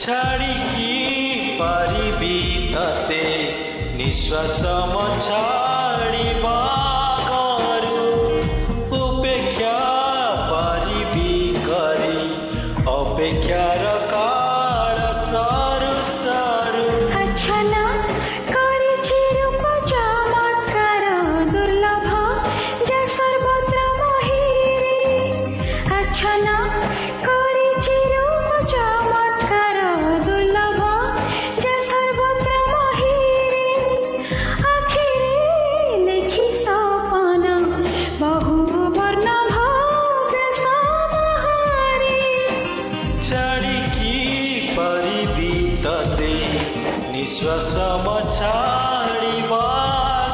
ছাড়িকি পারিবি তাতে নিঃশ্বাস ছাড়িবা কରୁ উপেক্ষা পারিবি করি অপেক্ষার কাল সরু সরু আচ্ছানা করেছি রূপ চমৎকার দুর্লভ যা সর্বত্র মহিরে আচ্ছানা করেছি রূপ চমৎকার দুর্লভ যা সর্বত্র মহিরে আখিরে লেখি সপন বহু বর্ণ ভোগ সমাহারে ছাড়িকি পারিবি তাতে নিঃশ্বাস ছাড়িবা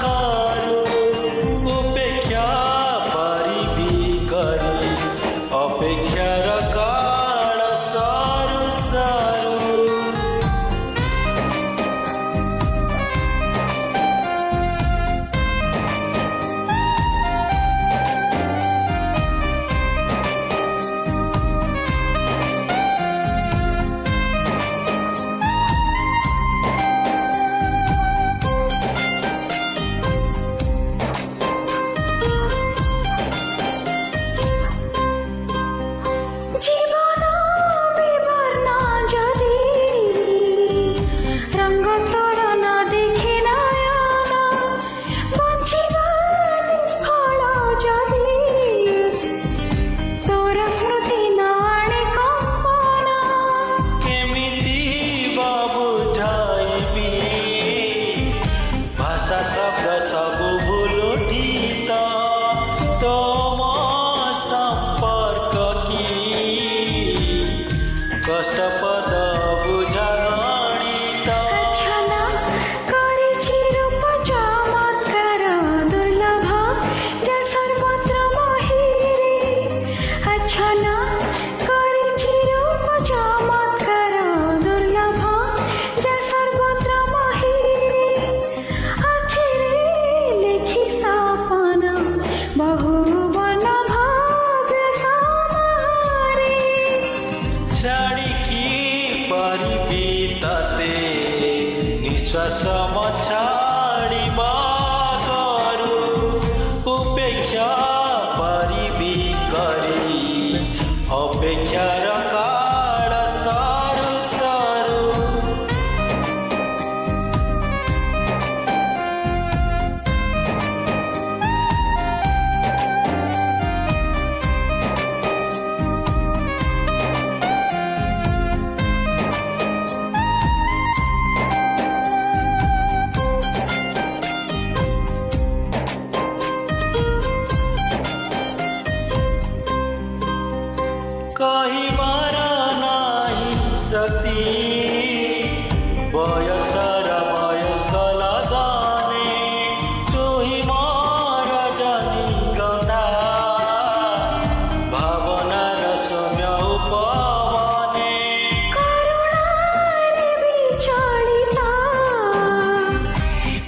কରୁ উপেক্ষা পারিবি করি অপেক্ষার কাল সরু সরু জীবন বিবর্ণ যদি রঙ্গ তোর না দেখে নয়ন বঞ্চিবা নিষ্ফল যদি তোর স্মৃতি না আনে কম্পন কেমিতি বা বুঝাইবি ভাষা শব্দ সবু ভুলুঠিত তোম সম্পর্ক কি কষ্ট পদ বুঝা গণিত আচ্ছানা করেছি রূপ চমৎকার দুর্লভ যা সর্বত্র মহিরে আচ্ছানা করেছি রূপ চমৎকার দুর্লভ যা সর্বত্র মহিরে আখিরে লেখি সপন বহু বর্ণ ভোগ সমাহারে ছাড়িকি পারিবি তাতে নিঃশ্বাস ছাড়িবা কରୁ উপেক্ষা পারিবি করি অপেক্ষার কাল সরু সরু কহিবার নাই সতী বয়সর বয়স্ক লগানে তুই মর জানি কথা ভাবনার সৌম্য উপবনে করুণায় বিচলিত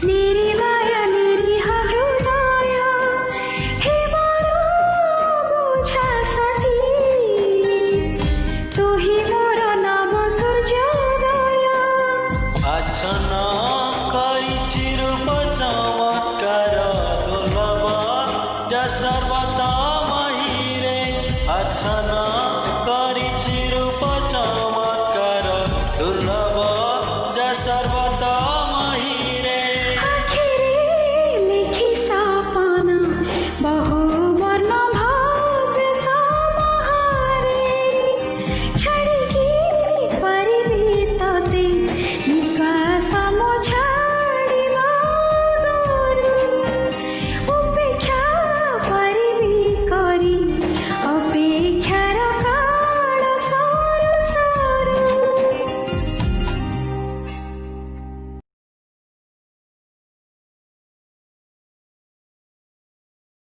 নিরিমায় নিরীহ হৃদয় হে বড় বুঝা সতী তুহি মোর নব সূর্যোদয় আচ্ছন্ন করিছি রূপ চমৎকার দুর্লভ যা সর্বত মহিরে আচ্ছন্ন